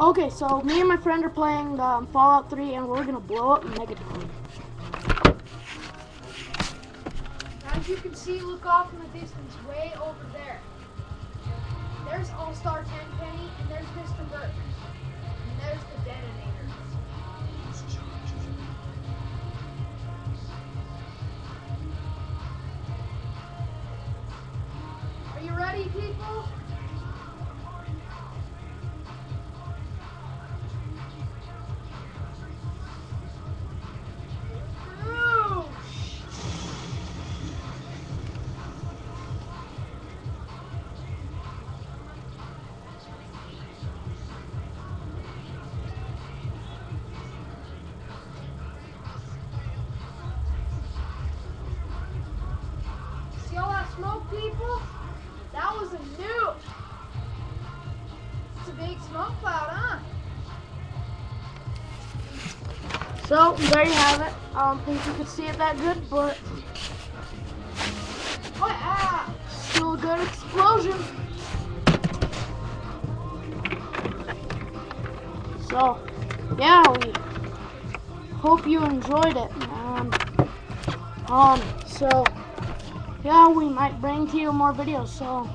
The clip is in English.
Okay, so me and my friend are playing Fallout 3, and we're gonna blow up Megaton. As you can see, look off in the distance, way over there. There's All-Star Tenpenny, and there's Mr. Burke. And there's the detonator. Are you ready, people? See all that smoke, people? That was a nuke. It's a big smoke cloud, huh? So there you have it. I don't think you could see it that good, but still a good explosion. So yeah, we hope you enjoyed it. So yeah, we might bring to you more videos. So